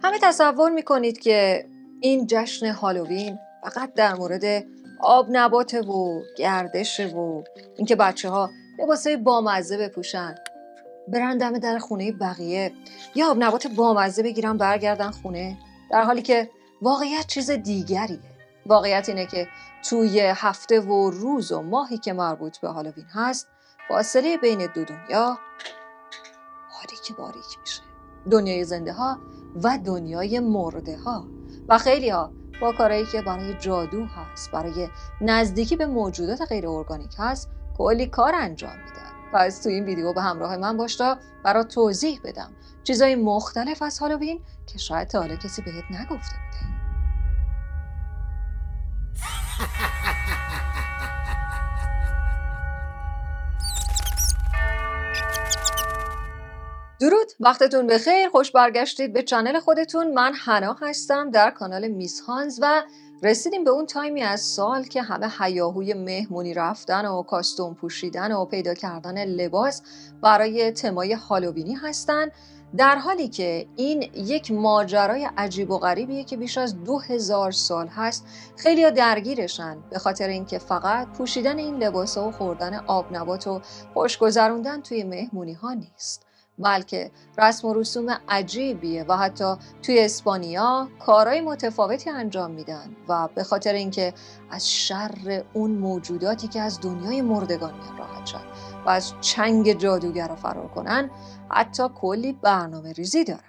همه تصور میکنید که این جشن هالووین فقط در مورد آب نباته و گردشه و اینکه بچه‌ها لباسای بامزه بپوشن، برن دم در خونه بقیه یا آب نبات بامزه بگیرن برگردن خونه، در حالی که واقعیت چیز دیگریه. واقعیت اینه که توی هفته و روز و ماهی که مربوط به هالووین هست، فاصله بین دو دنیا باریک میشه. دنیای زنده ها و دنیای مرده ها. و خیلی ها با کارهایی که برای جادو هست، برای نزدیکی به موجودات غیر ارگانیک هست، کلی کار انجام میدن. پس تو این ویدیو به همراه من باش تا برات توضیح بدم چیزای مختلف از هالووین که شاید تا حالا کسی بهت نگفته بوده. درود، وقتتون بخیر، خوش برگشتید به چنل خودتون. من حنا هستم در کانال میس هانز و رسیدیم به اون تایمی از سال که همه هیاهوی مهمونی رفتن و کاستوم پوشیدن و پیدا کردن لباس برای تمای هالووینی هستن، در حالی که این یک ماجرای عجیب و غریبیه که بیش از 2000 سال هست. خیلی‌ها درگیرشن به خاطر اینکه فقط پوشیدن این لباسا و خوردن آب نبات و خوش گذروندن توی مهمونی ها نیست، بلکه رسم و رسوم عجیبیه و حتی توی اسپانیا کارهای متفاوتی انجام میدن و به خاطر اینکه از شر اون موجوداتی که از دنیای مردگان میان راحت شن و از چنگ جادوگر رو فرار کنن، حتی کلی برنامه ریزی دارن.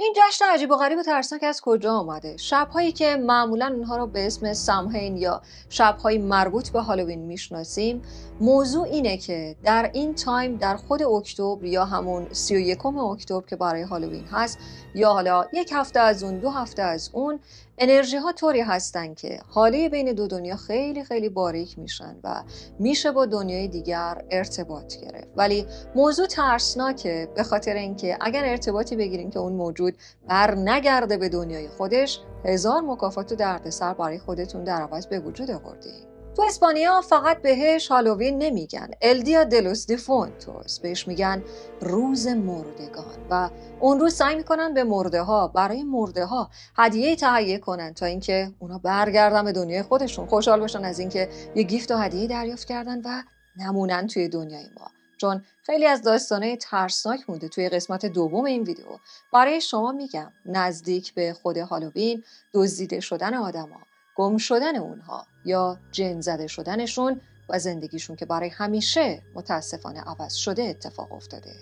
این جشن عجیب و غریب و ترسناک از کجا آمده؟ شب‌هایی که معمولاً اونها رو به اسم سامهین یا شب‌های مربوط به هالووین میشناسیم، موضوع اینه که در این تایم در خود اکتبر یا همون 31 اکتبر که برای هالووین هست، یا حالا یک هفته از اون، 2 هفته از اون، انرژی ها طوری هستن که حاله بین دو دنیا خیلی خیلی باریک میشن و میشه با دنیای دیگر ارتباط گرفت. ولی موضوع ترسناکه به خاطر اینکه اگر ارتباطی بگیرین که اون موجود بر نگرده به دنیای خودش، 1000 مکافات و دردسر برای خودتون در عوض به وجود آوردین. تو اسپانیا فقط بهش هالووین نمیگن، الدیا دلوس دیفونتوس بهش میگن روز مردگان، و اون روز سعی میکنن به مرده ها، برای مرده ها هدیه تهیه کنن تا اینکه اونا برگردن به دنیای خودشون، خوشحال باشن از اینکه یه گیفت و هدیه دریافت کردن و نمونن توی دنیای ما. چون خیلی از داستانه ترسناک مونده توی قسمت دوم این ویدیو، برای شما میگم نزدیک به خود هالووین، دزدیده شدن آدما، گم شدن اونها یا جن زده شدنشون و زندگیشون که برای همیشه متاسفانه عوض شده اتفاق افتاده.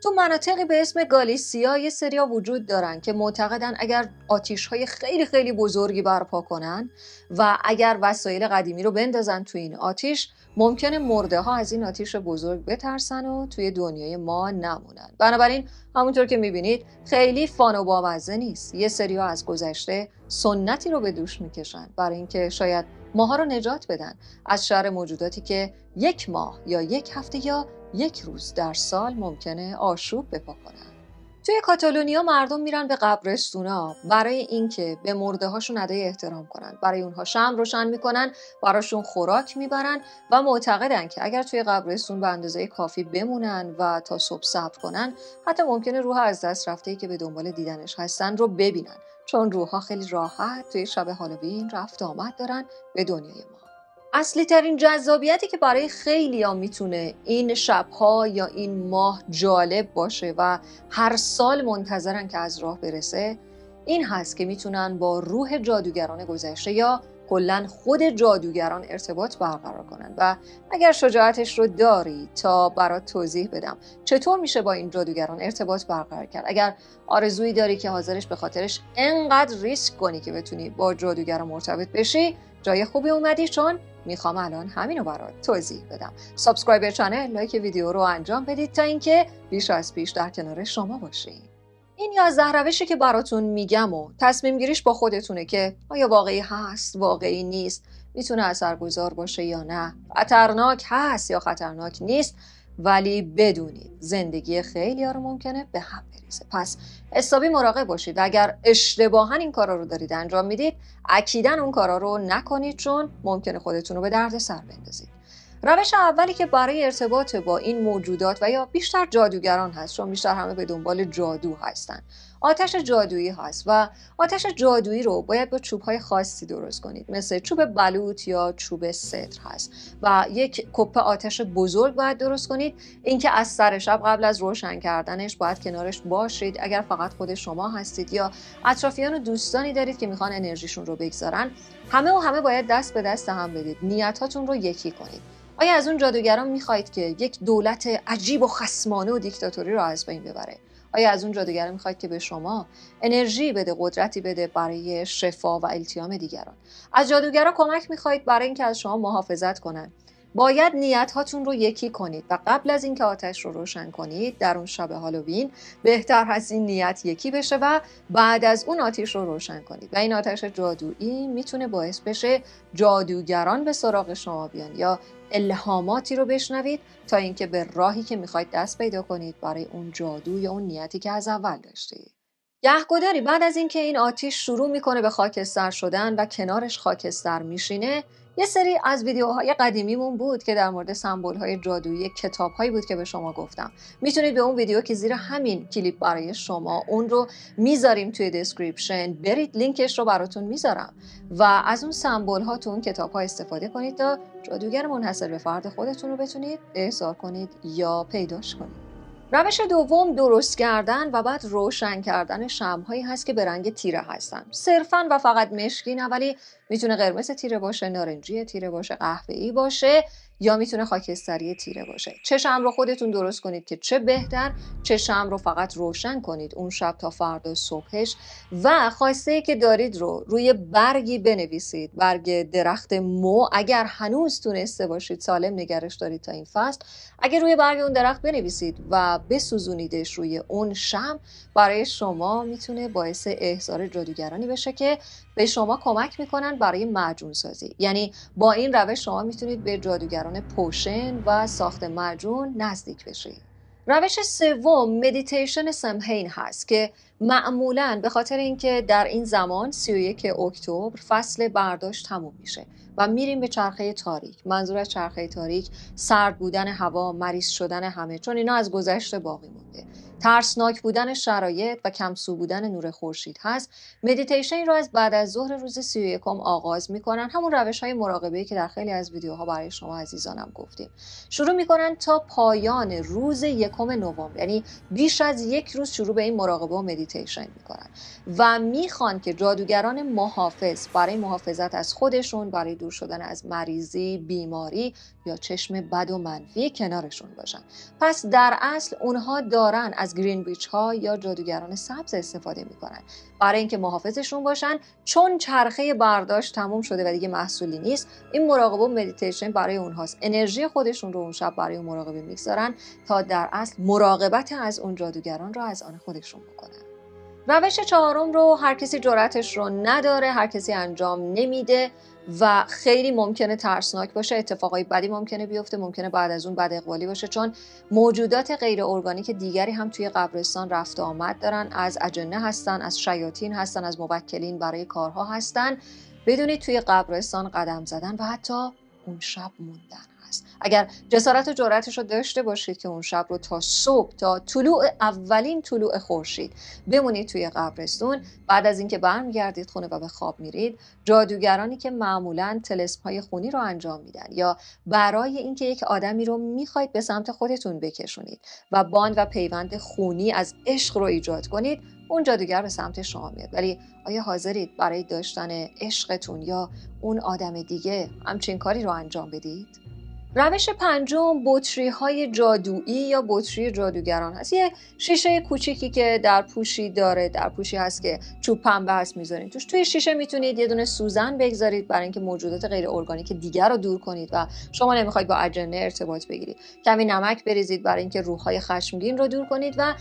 تو مناطقی به اسم گالیسیا یه سریا وجود دارن که معتقدن اگر آتیش‌های خیلی خیلی بزرگی برپا کنن و اگر وسایل قدیمی رو بندازن توی این آتیش، ممکنه مرده ها از این آتیش بزرگ بترسن و توی دنیای ما نمونن. بنابراین همونطور که میبینید خیلی فان و بامزه نیست. یه سریا از گذشته سنتی رو به دوش میکشن برای اینکه شاید ماها رو نجات بدن از شر موجوداتی که 1 ماه یا 1 هفته یا 1 روز در سال ممکنه آشوب بپا کنن. توی کاتالونیا مردم میرن به قبرستونا برای اینکه به مرده هاشون ادای احترام کنن. برای اونها شمع روشن میکنن، براشون خوراک میبرن و معتقدن که اگر توی قبرستون به اندازه کافی بمونن و تا صبح صبر کنن، حتی ممکنه روح از دست رفته‌ای که به دنبال دیدنش هستن رو ببینن، چون روح‌ها خیلی راحت توی شب هالووین رفت آمد دارن به دنیای ما. اصلی ترین جذابیتی که برای خیلی‌ها میتونه این شب‌ها یا این ماه جالب باشه و هر سال منتظرن که از راه برسه، این هست که میتونن با روح جادوگران گذشته یا کلاً خود جادوگران ارتباط برقرار کنن. و اگر شجاعتش رو داری تا برات توضیح بدم چطور میشه با این جادوگران ارتباط برقرار کرد، اگر آرزویی داری که حاضرش به خاطرش انقدر ریسک کنی که بتونی با جادوگران مرتبط بشی، جای خوبی اومدی، چون میخوام الان همینو برات توضیح بدم. سابسکرایب چنل، لایک ویدیو رو انجام بدید تا اینکه بیش از پیش در کنار شما باشیم. این 11 روشی که براتون میگم و تصمیم گیریش با خودتونه که آیا واقعی هست، واقعی نیست، میتونه اثرگذار باشه یا نه، خطرناک هست یا خطرناک نیست. ولی بدونید زندگی خیلی‌ها رو ممکنه به هم بریزه. پس حسابی مراقب باشید و اگر اشتباهاً این کارا رو دارید انجام میدید، اکیداً اون کارا رو نکنید، چون ممکنه خودتون رو به دردسر بندازید. روش اولی که برای ارتباط با این موجودات و یا بیشتر جادوگران هست، چون بیشتر همه به دنبال جادو هستن، آتش جادویی هست و آتش جادویی رو باید با چوب‌های خاصی درست کنید، مثل چوب بلوط یا چوب سدر هست و یک کپه آتش بزرگ باید درست کنید. اینکه از سر شب قبل از روشن کردنش باید کنارش باشید. اگر فقط خود شما هستید یا اطرافیان و دوستانی دارید که میخوان انرژیشون رو بگذارن، همه باید دست به دست هم بدید، نیتاتون رو یکی کنید. آیا از اون جادوگران میخواید که یک دولت عجیب و خصمانه و دیکتاتوری رو از بین ببره؟ آیا از اون جادوگران میخواید که به شما انرژی بده، قدرتی بده برای شفا و التیام دیگران؟ از جادوگران کمک میخواید برای اینکه از شما محافظت کنن؟ باید نیت هاتون رو یکی کنید و قبل از اینکه آتش رو روشن کنید در اون شب هالووین بهتر هست این نیت یکی بشه و بعد از اون آتش رو روشن کنید. و این آتش جادویی میتونه باعث بشه جادوگران به سراغ شما بیان یا الهاماتی رو بشنوید تا اینکه به راهی که میخواید دست پیدا کنید برای اون جادو یا اون نیتی که از اول داشتید. گهگداری بعد از اینکه این آتش شروع میکنه به خاکستر شدن و کنارش خاکستر میشینه، یه سری از ویدیوهای قدیمیمون بود که در مورد سمبول‌های جادویی کتاب‌هایی بود که به شما گفتم. میتونید به اون ویدیو که زیر همین کلیپ برای شما اون رو میذاریم توی دسکریپشن، برید لینکش رو براتون میذارم و از اون سمبول‌ها تو اون کتاب‌ها استفاده کنید تا جادوگر منحصر به فرد خودتون رو بتونید احضار کنید یا پیداش کنید. روش دوم درست کردن و بعد روشن کردن شمع‌هایی هست که به رنگ تیره هستن. صرفاً و فقط مشکی نه، ولی میتونه قرمز تیره باشه، نارنجی تیره باشه، قهوه‌ای باشه یا میتونه خاکستری تیره باشه. چه شمع رو خودتون درست کنید که چه بهتر، چه شمع رو فقط روشن کنید اون شب تا فردا صبحش و خواسته که دارید رو روی برگی بنویسید. برگ درخت مو اگر هنوز تونسته باشید سالم نگرش دارید تا این فصل، اگر روی برگ اون درخت بنویسید و بسوزونیدش روی اون شمع، برای شما میتونه باعث احضار جادوگرانی بشه که به شما کمک میکنن برای معجون سازی. یعنی با این روش شما میتونید به جادوگران پوشن و ساخت معجون نزدیک بشید. روش سوم مدیتیشن سمهین هست که معمولاً به خاطر اینکه در این زمان 31 اکتبر فصل برداشت تموم میشه و میریم به چرخه تاریک. منظور از چرخه تاریک سرد بودن هوا، مریض شدن همه، چون اینا از گذشته باقی مونده. ترسناک بودن شرایط و کمسو بودن نور خورشید هست. مدیتیشن رو از بعد از ظهر روز 31 آغاز میکنن. همون روش‌های مراقبه‌ای که در خیلی از ویدیوها برای شما عزیزانم گفتیم. شروع میکنن تا پایان روز 1 نوامبر، یعنی بیش از یک روز شروع به این مراقبه و مدیتیشن میکنن و میخوان که جادوگران محافظ برای محافظت از خودشون، برای دور شدن از مریضی، بیماری یا چشم بد و منفی کنارشون باشن. پس در اصل اونها دارن از گرین ویچ ها یا جادوگران سبز استفاده میکنن برای اینکه محافظشون باشن. چون چرخه برداشت تموم شده و دیگه محصولی نیست، این مراقبه و مدیتیشن برای اونهاست. انرژی خودشون رو اون شب برای اون مراقبه میگذارن تا در اصل مراقبت از اون جادوگران رو از آن خودشون بکنن. روش چهارم رو هر کسی جرأتش رو نداره، هر کسی انجام نمیده و خیلی ممکنه ترسناک باشه. اتفاقای بدی ممکنه بیفته، ممکنه بعد از اون بد اقبالی باشه، چون موجودات غیر ارگانیک دیگری هم توی قبرستان رفت و آمد دارن. از اجنه هستن، از شیاطین هستن، از موکلین برای کارها هستن. بدونید توی قبرستان قدم زدن و حتی اون شب موندن هست. اگر جسارت و جرأتش رو داشته باشید که اون شب رو تا صبح، تا اولین طلوع خورشید بمونید توی قبرستون، بعد از اینکه برمیگردید خونه و به خواب میرید، جادوگرانی که معمولاً طلسم‌های خونی رو انجام میدن یا برای اینکه یک آدمی رو میخواید به سمت خودتون بکشونید و باند و پیوند خونی از عشق رو ایجاد کنید، اون جادوگر به سمت شما میاد. ولی آیا حاضرید برای داشتن عشقتون یا اون آدم دیگه همچین کاری رو انجام بدید؟ روش پنجم بطری‌های جادویی یا بطری جادوگران هست. یه شیشه کوچیکی که در پوشی داره، در پوشی هست که چوب پنبه هست میذارین توش. توی شیشه میتونید یه دونه سوزن بگذارید برای اینکه موجودات غیر ارگانیک دیگر رو دور کنید و شما نمیخواید با اجنه ارتباط بگیرید. کمی نمک بریزید برای اینکه روح‌های خشمگین رو دور کنید و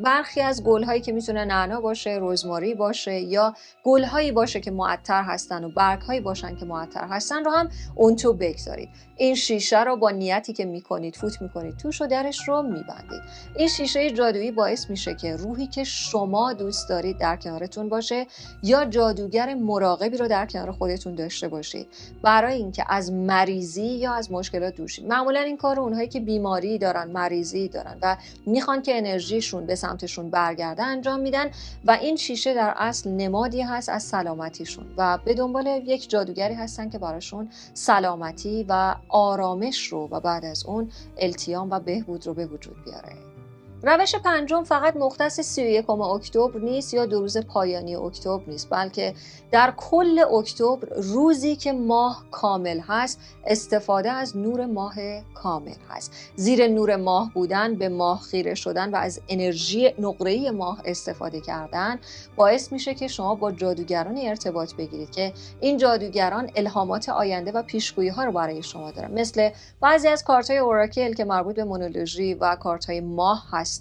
برخی از گل‌هایی که میتونه نعنا باشه، رزماری باشه یا گل‌هایی باشه که معطر هستن و برگ‌هایی باشن که معطر هستن رو هم اون تو بگذارید. این شیشه رو با نیتی که میکنید فوت میکنید توش و درش رو میبندید. این شیشه جادویی باعث میشه که روحی که شما دوست دارید در کنارتون باشه یا جادوگر مراقبی رو در کنار خودتون داشته باشید برای اینکه از مریضی یا از مشکلات دور شید. معمولا این کار رو اونهایی که بیماری دارن، مریضی دارن و میخوان که انرژیشون به سمتشون برگرده انجام میدن و این شیشه در اصل نمادی هست از سلامتیشون و به دنبال یک جادوگری هستن که براشون سلامتی و آرامش رو و بعد از اون التیام و بهبود رو به وجود بیاره. روش پنجم فقط مختص 31 اکتبر نیست یا 2 روز پایانی اکتبر نیست، بلکه در کل اکتبر روزی که ماه کامل هست استفاده از نور ماه کامل هست. زیر نور ماه بودن، به ماه خیره شدن و از انرژی نقره‌ای ماه استفاده کردن باعث میشه که شما با جادوگران ارتباط بگیرید که این جادوگران الهامات آینده و پیشگویی ها رو برای شما دارن، مثل بعضی از کارت‌های اوراکل که مربوط به مونولوژی و کارت‌های ماه هستن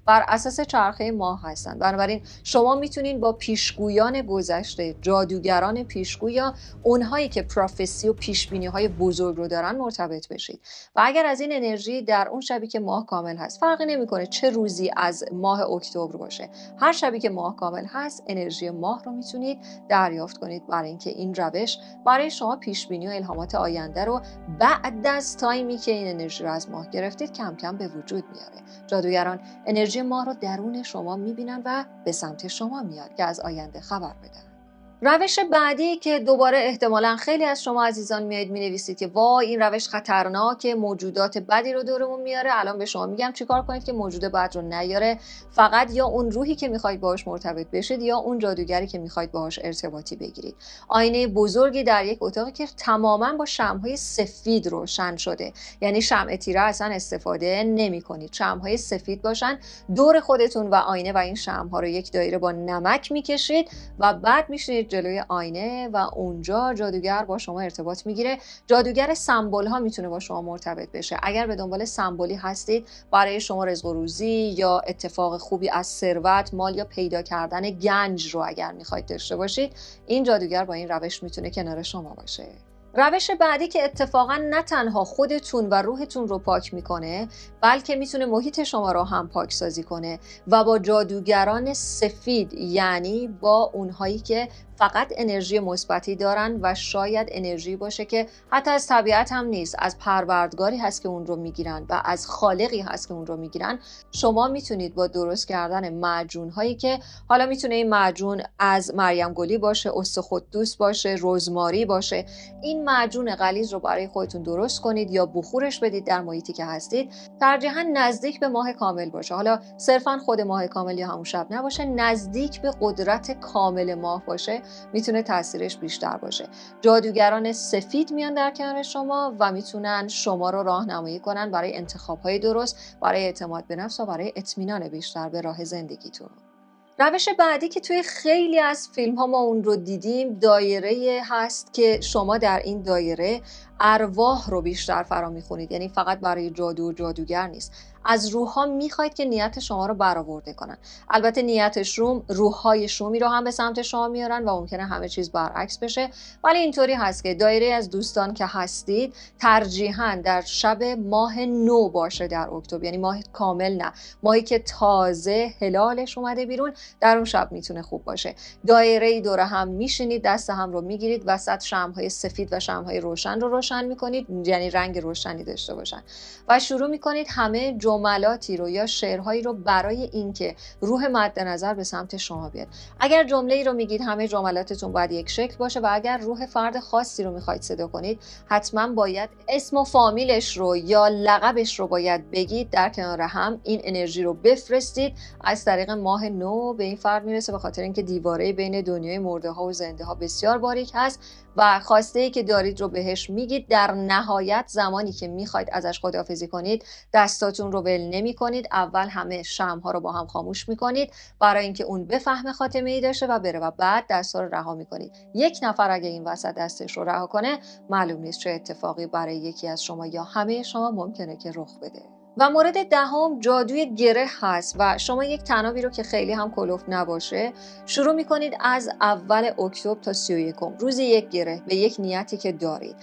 بر اساس چرخه ماه هستن. بنابراین شما میتونین با پیشگویان گذشته، جادوگران پیشگوی یا اونهایی که پروفسی و پیشبینی‌های بزرگ رو دارن مرتبط بشید و اگر از این انرژی در اون شبی که ماه کامل هست، فرقی نمیکنه چه روزی از ماه اکتبر باشه، هر شبی که ماه کامل هست انرژی ماه رو میتونید دریافت کنید برای اینکه این روش برای شما پیشبینی و الهامات آینده رو بعد از تایمی که این انرژی رو از ماه گرفتید کم کم به وجود میاره. جادوگران انرژی ماه رو درون شما میبینن و به سمت شما میاد که از آینده خبر بدن. روش بعدی که دوباره احتمالاً خیلی از شما عزیزان میایید مینویسید که وای این روش خطرناکه، موجودات بدی رو دورمون میاره. الان به شما میگم چیکار کنید که موجود بد رو نیاره. فقط یا اون روحی که میخواید باهاش مرتبط بشید یا اون جادوگری که میخواید باهاش ارتباطی بگیرید. آینه بزرگی در یک اتاقی که تماماً با شمع‌های سفید روشن شده، یعنی شمع تیره اصلا استفاده نمی‌کنید. شمع‌های سفید باشن دور خودتون و آینه و این شمع‌ها رو یک دایره با نمک میکشید و بعد میشینید جلوی آینه و اونجا جادوگر با شما ارتباط میگیره. جادوگر سمبل ها میتونه با شما مرتبط بشه. اگر به دنبال سمبولی هستید برای شما رزق و روزی یا اتفاق خوبی از ثروت، مال یا پیدا کردن گنج رو اگر میخواید داشته باشید، این جادوگر با این روش میتونه کنار شما باشه. روش بعدی که اتفاقا نه تنها خودتون و روحتون رو پاک میکنه بلکه میتونه محیط شما رو هم پاک سازی کنه و با جادوگران سفید، یعنی با اونهایی که فقط انرژی مثبتی دارن و شاید انرژی باشه که حتی از طبیعت هم نیست، از پروردگاری هست که اون رو میگیرن و از خالقی هست که اون رو میگیرن. شما میتونید با درست کردن معجون هایی که حالا میتونه این معجون از مریم گلی باشه، استخوت باشه، رزماری باشه، این معجون غلیظ رو برای خودتون درست کنید یا بخورش بدید در محیطی که هستید. ترجیحاً نزدیک به ماه کامل باشه، حالا صرفاً خود ماه کامل یا همون شب نباشه، نزدیک به قدرت کامل ماه باشه، میتونه تاثیرش بیشتر باشه. جادوگران سفید میان در کنار شما و میتونن شما رو راهنمایی کنن برای انتخاب‌های درست، برای اعتماد به نفس و برای اطمینان بیشتر به راه زندگیتون. روش بعدی که توی خیلی از فیلم ها ما اون رو دیدیم، دایره هست که شما در این دایره ارواح رو بیشتر فرا میخونید، یعنی فقط برای جادو و جادوگر نیست، از روح‌ها میخواید که نیت شما رو برآورده کنن. البته نیت شوم، روح‌های شومی رو هم به سمت شما میارن و ممکنه همه چیز برعکس بشه، ولی اینطوری هست که دایره از دوستان که هستید ترجیحاً در شب ماه نو باشه در اکتبر، یعنی ماه کامل نه، ماهی که تازه هلالش اومده بیرون، در اون شب میتونه خوب باشه. دایره دور هم میشینید، دست هم رو میگیرید، وسط شمع‌های سفید و شمع‌های روشن رو روشن میکنید، یعنی رنگ روشنی داشته باشن و شروع میکنید همه جملاتی رو یا شعرهایی رو برای اینکه روح مد نظر به سمت شما بیاد. اگر جمله‌ای رو میگید همه جملاتتون باید یک شکل باشه و اگر روح فرد خاصی رو میخواید صدا کنید حتما باید اسم و فامیلش رو یا لقبش رو باید بگید، در کنار هم این انرژی رو بفرستید. از طریق ماه نو به این فرد میرسه، به خاطر اینکه دیواره بین دنیای مرده ها و زنده ها بسیار باریک هست و خواسته ای که دارید رو بهش میگید. در نهایت زمانی که میخواید ازش خداحافظی کنید دستاتون رو ول نمی کنید، اول همه شمع ها رو با هم خاموش میکنید برای اینکه اون بفهمه خاتمه ای داشته و بره و بعد دستا رو رها میکنید. یک نفر اگه این وسط دستش رو رها کنه معلوم نیست چه اتفاقی برای یکی از شما یا همه شما ممکنه که رخ بده. و مورد دهم جادوی گره هست و شما یک طنابی رو که خیلی هم کلوف نباشه شروع میکنید از اول اکتبر تا 31 روزی یک گره به یک نیتی که دارید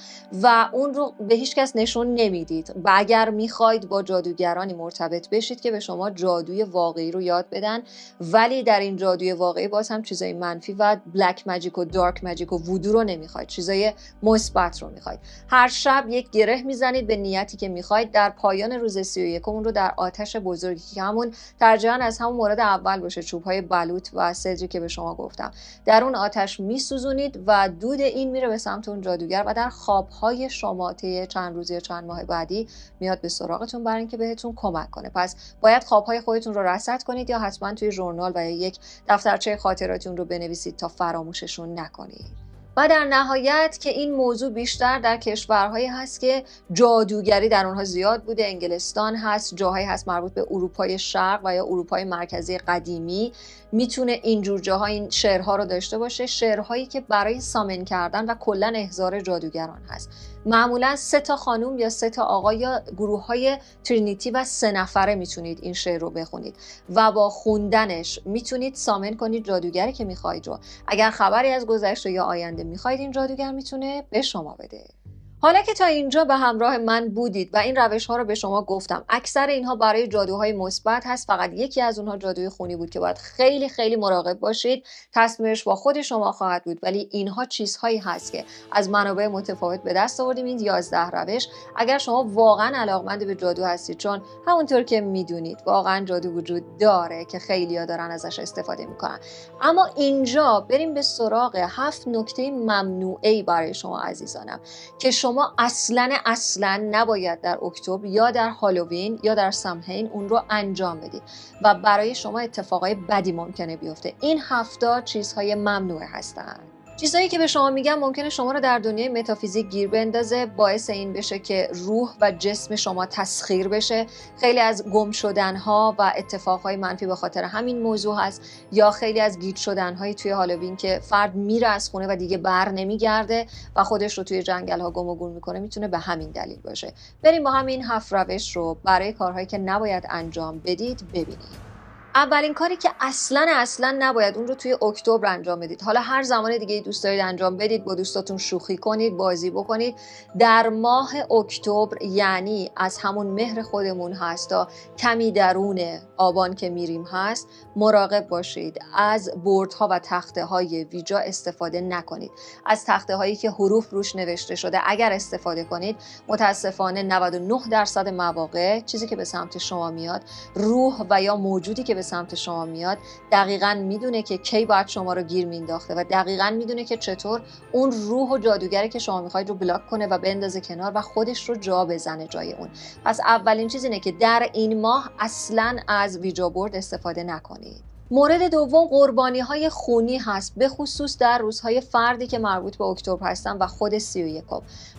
و اون رو به هیچ کس نشون نمیدید و اگر میخواید با جادوگرانی مرتبط بشید که به شما جادوی واقعی رو یاد بدن، ولی در این جادوی واقعی باز هم چیزای منفی و بلک ماجیک و دارک ماجیک و وودو رو نمیخواید، چیزای مثبت رو میخواید. هر شب یک گره میزنید به نیتی که میخواید. در پایان روز 31 اون رو در آتش بزرگی که همون ترجیحاً از همون مورد اول باشه، چوب‌های بلوط و سدری که به شما گفتم، در اون آتش میسوزونید و دود این میره به سمت اون جادوگر و در خوابهای شما طی چند روز یا چند ماه بعدی میاد به سراغتون برای اینکه بهتون کمک کنه. پس باید خوابهای خودتون رو رصد کنید یا حتما توی ژورنال و یا یک دفترچه خاطراتتون رو بنویسید تا فراموششون نکنید. و در نهایت که این موضوع بیشتر در کشورهایی هست که جادوگری در اونها زیاد بوده، انگلستان هست، جاهایی هست مربوط به اروپای شرق و یا اروپای مرکزی قدیمی، میتونه اینجور جاها این شعرها رو داشته باشه، شعرهایی که برای سامن کردن و کلا احضار جادوگران هست. معمولا 3 تا خانم یا 3 تا آقا یا گروه های ترینیتی و 3 نفره میتونید این شعر رو بخونید و با خوندنش میتونید سامن کنید جادوگری که میخواید رو. اگر خبری از گذشته یا آینده میخواید این جادوگر میتونه به شما بده. حالا که تا اینجا به همراه من بودید و این روش ها رو به شما گفتم، اکثر اینها برای جادوهای مثبت هست، فقط یکی از اونها جادوی خونی بود که باید خیلی خیلی مراقب باشید، تصمیمش با خود شما خواهد بود، ولی اینها چیزهایی هست که از منابع متفاوت به دست آوردیم. این 11 روش اگر شما واقعا علاقمند به جادو هستید، چون همونطور که میدونید واقعا جادو وجود داره که خیلی‌ها دارن ازش استفاده میکنن. اما اینجا بریم به سراغ 7 نکته ممنوعه برای شما عزیزانم که شما اصلا نباید در اکتبر یا در هالووین یا در سامهین اون رو انجام بدید و برای شما اتفاقای بدی ممکنه بیفته. این 7 چیزهای ممنوعه هستن. چیزایی که به شما میگم ممکنه شما رو در دنیای متافیزیک گیر بندازه، باعث این بشه که روح و جسم شما تسخیر بشه. خیلی از گم شدنها و اتفاقهای منفی به خاطر همین موضوع هست، یا خیلی از گیج شدنهای توی هالووین که فرد میره از خونه و دیگه بر نمیگرده و خودش رو توی جنگل‌ها گم و گور میکنه، میتونه به همین دلیل باشه. بریم با همین 7 روش رو برای کارهایی که نباید انجام بدید ببینید. اولین کاری که اصلا نباید اون رو توی اکتبر انجام بدید. حالا هر زمان دیگه دوست دارید انجام بدید، با دوستاتون شوخی کنید، بازی بکنید. در ماه اکتبر، یعنی از همون مهر خودمون هست تا کمی درون آبان که میریم هست، مراقب باشید از بردها و تخته های ویجا استفاده نکنید. از تخته هایی که حروف روش نوشته شده اگر استفاده کنید، متاسفانه 99% مواقع چیزی که به سمت شما میاد، روح و یا موجودی که به سمت شما میاد دقیقاً میدونه که کی باید شما رو گیر مینداخته و دقیقاً میدونه که چطور اون روح و جادوگری که شما میخواید رو بلاک کنه و بندازه کنار و خودش رو جا بزنه جای اون. پس اولین چیز اینه که در این ماه اصلاً از ویجا بورد استفاده نکنید. مورد دوم قربانی‌های خونی هست، به خصوص در روزهای فردی که مربوط به اکتبر هستن و خود 31.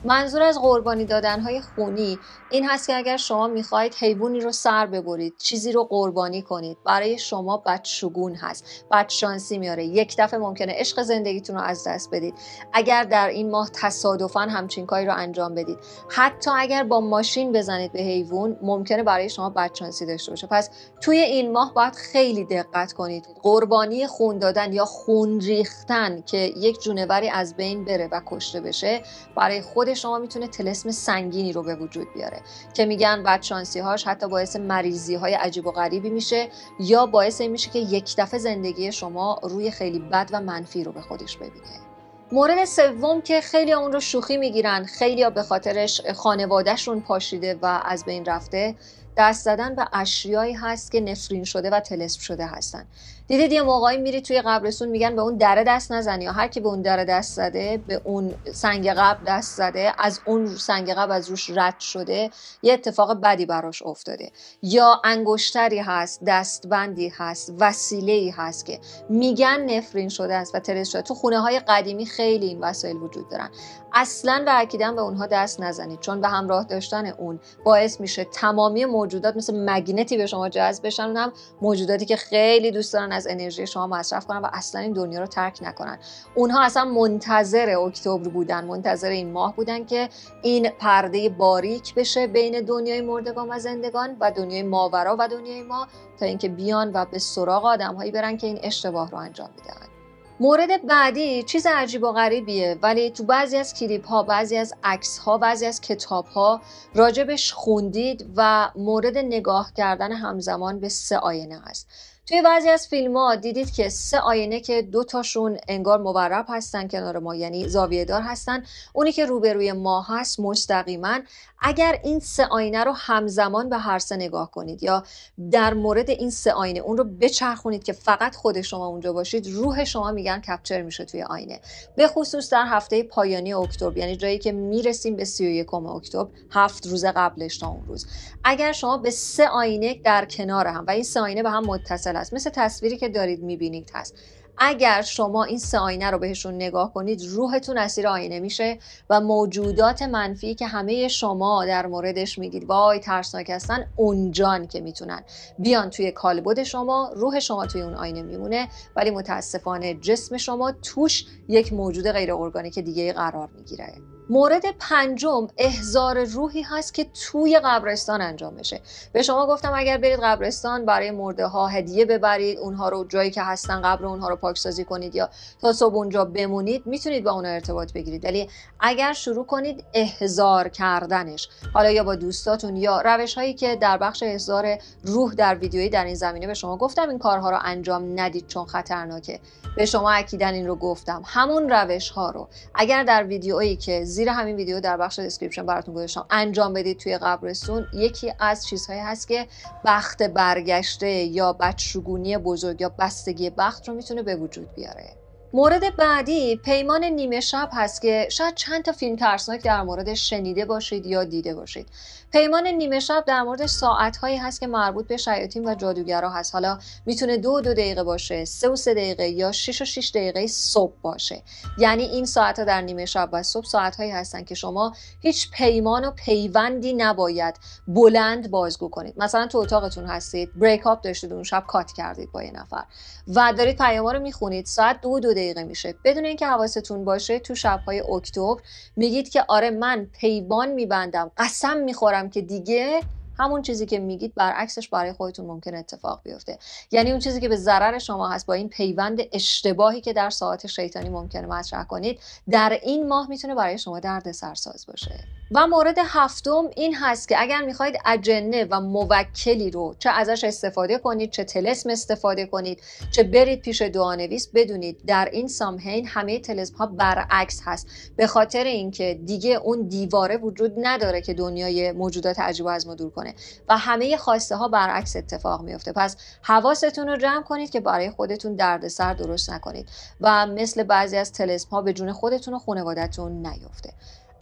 منظور از قربانی دادن‌های خونی این هست که اگر شما می‌خواید حیوانی رو سر ببرید، چیزی رو قربانی کنید، برای شما بدشگون هست، بدشانسی میاره، یک دفعه ممکنه عشق زندگیتون رو از دست بدید. اگر در این ماه تصادفاً همچین کاری رو انجام بدید، حتی اگر با ماشین بزنید به حیوان، ممکنه برای شما بدشانسی داشته باشه. پس توی این ماه باید خیلی دقت کنید. قربانی خون دادن یا خون ریختن که یک جونوری از بین بره و کشته بشه، برای خود شما میتونه طلسم سنگینی رو به وجود بیاره که میگن بدشانسی هاش حتی باعث مریضی های عجیب و غریبی میشه یا باعث این میشه که یک دفعه زندگی شما روی خیلی بد و منفی رو به خودش ببینه. مورد سوم که خیلی اون رو شوخی میگیرن، خیلی به خاطرش خانوادهشون پاشیده و از بین رفته، دست زدن به اشیایی هست که نفرین شده و طلسم شده هستن. دیدید یه موقعی میری توی قبرستون میگن به اون در دست نزن، یا هر کی به اون در دست زده، به اون سنگ قبر دست زده، از اون سنگ قبر از روش رد شده، یه اتفاق بدی براش افتاده. یا انگشتری هست، دستبندی هست، وسیله‌ای هست که میگن نفرین شده است و طلسم شده. تو خونه های قدیمی خیلی این وسایل وجود دارن. اصلا و اکیداً به اونها دست نزنید، چون به همراه داشتن اون باعث میشه تمامی موجودات مثل مگنتی به شما جذب بشن، اون هم موجوداتی که خیلی دوست دارن از انرژی شما مصرف کنن و اصلا این دنیا رو ترک نکنن. اونها اصلا منتظر اکتبر بودن، منتظر این ماه بودن که این پرده باریک بشه بین دنیای مردگان و زندگان و دنیای ماورا و دنیای ما، تا اینکه بیان و به سراغ آدم‌هایی برن که این اشتباه رو انجام میدن. مورد بعدی چیز عجیب و غریبیه، ولی تو بعضی از کلیپ ها، بعضی از عکس ها، بعضی از کتاب ها راجبش خوندید و مورد نگاه کردن همزمان به 3 آینه هست. توی بعضی از فیلم ها دیدید که 3 آینه که 2 تاشون انگار مورب هستن کنار ما، یعنی زاویه دار هستن. اونی که روبروی ما هست مستقیما، اگر این 3 آینه رو همزمان به هر سه نگاه کنید یا در مورد این 3 آینه اون رو بچرخونید که فقط خود شما اونجا باشید، روح شما میگن کپچر میشه توی آینه. به خصوص در هفته پایانی اکتبر، یعنی جایی که میرسیم به 31 اکتبر، 7 روز قبلش تا اون روز، اگر شما به 3 آینه در کنار هم و این 3 آینه به هم متصل است، مثل تصویری که دارید میبینید هست، اگر شما این 3 آینه رو بهشون نگاه کنید، روحتون اسیر آینه میشه و موجودات منفی که همه شما در موردش میگید وای ترسناک هستن، اونجان که میتونن بیان توی کالبد شما، روح شما توی اون آینه میمونه، ولی متاسفانه جسم شما توش یک موجود غیر ارگانیک دیگه قرار میگیره. مورد پنجم احضار روحی هست که توی قبرستان انجام میشه. به شما گفتم اگر برید قبرستان برای مرده ها هدیه ببرید، اونها رو جایی که هستن قبر اونها رو پاکسازی کنید یا تا صبح اونجا بمونید، میتونید با اونها ارتباط بگیرید. ولی اگر شروع کنید احضار کردنش، حالا یا با دوستاتون یا روش هایی که در بخش احضار روح در ویدیویی در این زمینه به شما گفتم، این کارها رو انجام ندید چون خطرناکه. به شما اکیداً این رو گفتم، همون روش ها رو اگر در ویدیویی که زیر همین ویدیو در بخش دیسکریپشن براتون گذاشتم انجام بدید توی قبرستون، یکی از چیزهایی هست که بخت برگشته یا بدشگونی بزرگ یا بستگی بخت رو میتونه به وجود بیاره. مورد بعدی پیمان نیمه شب هست که شاید چند تا فیلم ترسناک در موردش شنیده باشید یا دیده باشید. پیمان نیمه شب در مورد ساعت‌هایی هست که مربوط به شیاطین و جادوگرا هست. حالا میتونه 2 دقیقه باشه، 3 دقیقه یا 6 دقیقه صبح باشه. یعنی این ساعت‌ها در نیمه شب و صبح ساعت‌هایی هستن که شما هیچ پیمان و پیوندی نباید بلند بازگو کنید. مثلا تو اتاقتون هستید، بریک اپ داشتید، اون شب کات کردید با یه نفر و دارید پیاما رو میخونید، ساعت 2 دقیقه میشه، بدون اینکه حواستون باشه تو شب‌های اکتبر میگید که آره من پیمان میبندم، قسم میخورم که دیگه، همون چیزی که میگید برعکسش برای خودتون ممکن اتفاق بیفته. یعنی اون چیزی که به ضرر شما هست با این پیوند اشتباهی که در ساعات شیطانی ممکنه مطرح کنید، در این ماه میتونه برای شما دردسرساز باشه. و مورد هفتم این هست که اگر میخواید اجنه و موکلی رو چه ازش استفاده کنید، چه طلسم استفاده کنید، چه برید پیش دعانویس، بدونید در این سامهین همه طلسم ها برعکس هست، به خاطر اینکه دیگه اون دیواره وجود نداره که دنیای موجودات عجیب از ما دور کنه و همه خواسته ها برعکس اتفاق میفته. پس حواستون رو جمع کنید که برای خودتون دردسر درست نکنید و مثل بعضی از طلسم ها به جون خودتون و خانواده‌تون نیفته.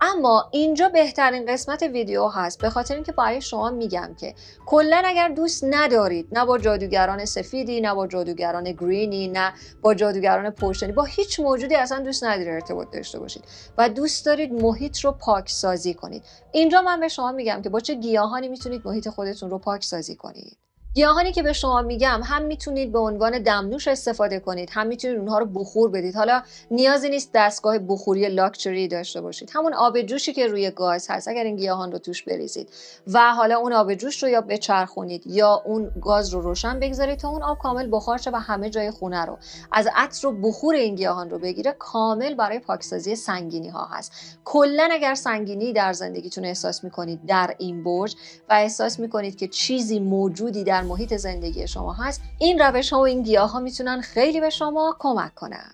اما اینجا بهترین قسمت ویدیو هست، به خاطر اینکه برای شما میگم که کلا اگر دوست ندارید، نه با جادوگران سفیدی، نه با جادوگران گرینی، نه با جادوگران پشتنی، با هیچ موجودی اصلا دوست ندارید ارتباط داشته باشید و دوست دارید محیط رو پاکسازی کنید، اینجا من به شما میگم که با چه گیاهانی میتونید محیط خودتون رو پاکسازی کنید. گیاهانی که به شما میگم هم میتونید به عنوان دمنوش استفاده کنید، هم میتونید اونها رو بخور بدید. حالا نیازی نیست دستگاه بخوری لاکچری داشته باشید، همون آب جوشی که روی گاز هست اگر این گیاهان رو توش بریزید و حالا اون آب جوش رو یا بچرخونید یا اون گاز رو روشن بگذارید تا اون آب کامل بخار شه و همه جای خونه رو از عطر و بخور این گیاهان رو بگیره، کامل برای پاکسازی سنگینی ها هست. کلا اگر سنگینی در زندگیتون احساس میکنید در این برج و احساس میکنید که چیزی موجودی در محیط زندگی شما هست، این روش ها و این گیاه ها میتونن خیلی به شما کمک کنن.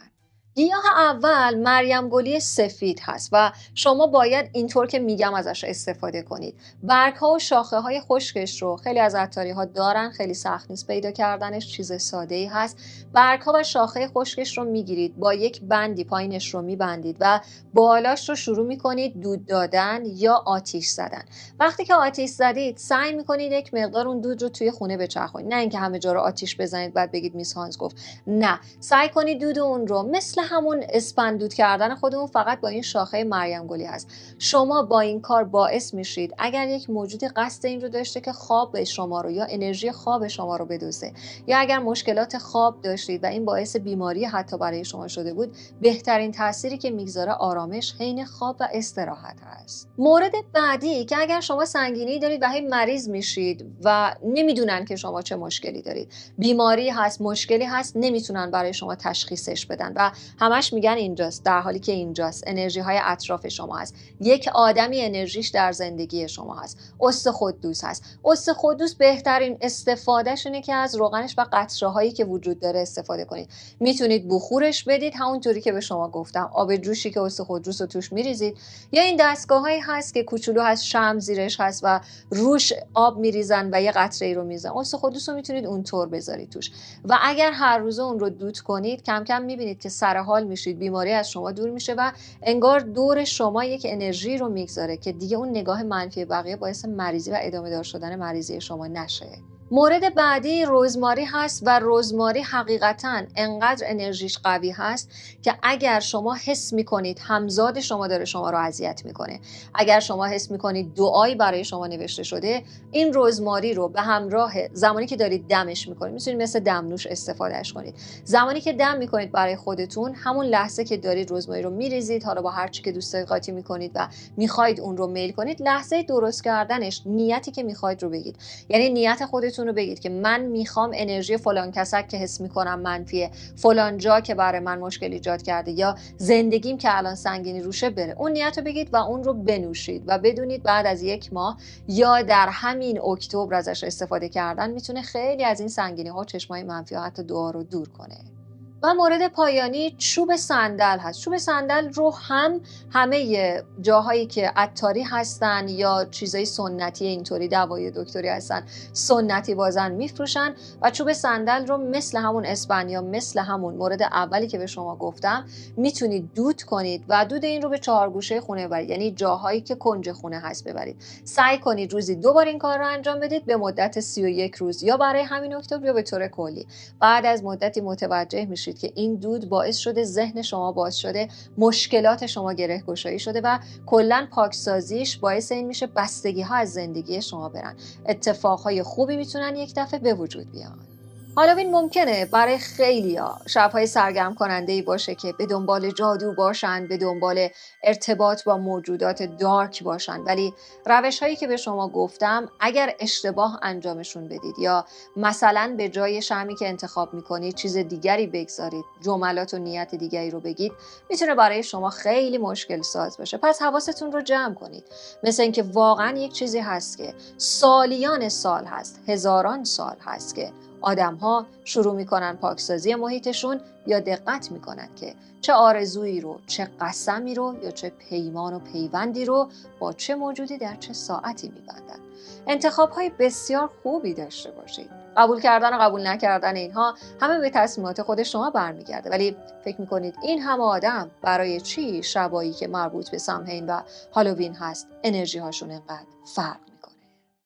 گیاه اول مریم گلی سفید هست و شما باید اینطور که میگم ازش استفاده کنید. برگ ها و شاخه های خشکش رو خیلی از عطاری ها دارن، خیلی سخت نیست پیدا کردنش، چیز ساده ای هست. برگ ها و شاخه خشکش رو میگیرید، با یک بندی پایینش رو میبندید و بالاش رو شروع میکنید دود دادن یا آتیش زدن. وقتی که آتیش زدید سعی میکنید یک مقدار اون دود رو توی خونه بچرخونید، نه اینکه همه جا رو آتیش بزنید بعد بگید میس هانز گفت، نه، سعی کنید دود اون رو مثل همون اسپندود کردن خودمون فقط با این شاخه مریم گلی هست. شما با این کار باعث میشید اگر یک موجودی قصد این رو داشته که خواب شما رو یا انرژی خواب شما رو بدزده، یا اگر مشکلات خواب داشتید و این باعث بیماری حتی برای شما شده بود، بهترین تأثیری که میگذاره آرامش حین خواب و استراحت هست. مورد بعدی که اگر شما سنگینی دارید و هی مریض میشید و نمیدونن که شما چه مشکلی دارید، بیماری هست، مشکلی هست، نمیتونن برای شما تشخیصش بدن و همش میگن اینجاست، در حالی که اینجاست. انرژی های اطراف شما هست. یک آدمی انرژیش در زندگی شما هست. است قدوس هست. است قدوس بهترین استفادهش اینه که از روغنش و قطره هایی که وجود داره استفاده کنید. میتونید بخورش بدید، همونطوری که به شما گفتم، آب جوشی که است قدوس رو توش میریزید، یا این دستگاهایی هست که کوچولو هست، شمع زیرش هست و روش آب میریزن و یه قطره ای رو میزنن. است قدوس رو میتونید اونطور بذارید توش و اگر هر روز اون رو دود کنید، کم کم میبینید که سر حال میشید، بیماری از شما دور میشه و انگار دور شما یک انرژی رو میگذاره که دیگه اون نگاه منفی بقیه باعث مریضی و ادامه دار شدن مریضی شما نشه. مورد بعدی رزماری هست و رزماری حقیقتاً انقدر انرژیش قوی هست که اگر شما حس میکنید همزاد شما داره شما رو اذیت میکنه، اگر شما حس میکنید دعایی برای شما نوشته شده، این رزماری رو به همراه زمانی که دارید دمش میکنید، میتونید مثل دمنوش استفادهش کنید. زمانی که دم میکنید برای خودتون، همون لحظه که دارید رزماری رو میریزید، حالا با هر چی که دوست دارید قاطی میکنید و میخواید اون رو میل کنید، لحظه درست کردنش نیتی که میخواید رو بگید. یعنی نیت خودتون رو بگید که من میخوام انرژی فلان کسک که حس میکنم منفیه، فلان جا که برای من مشکل ایجاد کرده، یا زندگیم که الان سنگینی روشه بره. اون نیت رو بگید و اون رو بنوشید و بدونید بعد از 1 ماه یا در همین اکتبر ازش استفاده کردن میتونه خیلی از این سنگینی ها، چشمای منفی ها، حتی دعا رو دور کنه. و مورد پایانی چوب صندل هست. چوب صندل رو هم همه جاهایی که عطاری هستن یا چیزای سنتی اینطوری دوای دکتری هستن سنتی بازن میفروشن و چوب صندل رو مثل همون اسپانیا، مثل همون مورد اولی که به شما گفتم، میتونید دود کنید و دود این رو به 4 گوشه خونه ببرید، یعنی جاهایی که کنج خونه هست ببرید. سعی کنید روزی 2 بار این کار رو انجام بدید به مدت 31 روز، یا برای همین اکتبر یا به طور کلی. بعد از مدتی متوجه میشید که این دود باعث شده ذهن شما باز شده، مشکلات شما گره گشایی شده و کلاً پاکسازیش باعث این میشه بستگی ها از زندگی شما برن. اتفاقهای خوبی میتونن یک دفعه به وجود بیان. هالووین ممکنه برای خیلیا شب‌های سرگرم کننده‌ای باشه که به دنبال جادو باشن، به دنبال ارتباط با موجودات دارک باشن، ولی روش‌هایی که به شما گفتم اگر اشتباه انجامشون بدید یا مثلا به جای شمعی که انتخاب می‌کنید چیز دیگری بگذارید، جملات و نیت دیگری رو بگید، میتونه برای شما خیلی مشکل ساز باشه. پس حواستون رو جمع کنید. مثل اینکه واقعا یک چیزی هست که سالیان سال هست، هزاران سال هست که آدم‌ها شروع می‌کنن پاکسازی محیطشون یا دقت می‌کنن که چه آرزویی رو، چه قسمی رو یا چه پیمان و پیوندی رو با چه موجودی در چه ساعتی می‌بندن. انتخاب‌های بسیار خوبی داشته باشید. قبول کردن و قبول نکردن اینها همه به تصمیمات خود شما برمیگرده، ولی فکر می‌کنید این همه آدم برای چی شبایی که مربوط به سامهین و هالووین هست انرژی هاشون اینقدر فرق می‌کنه؟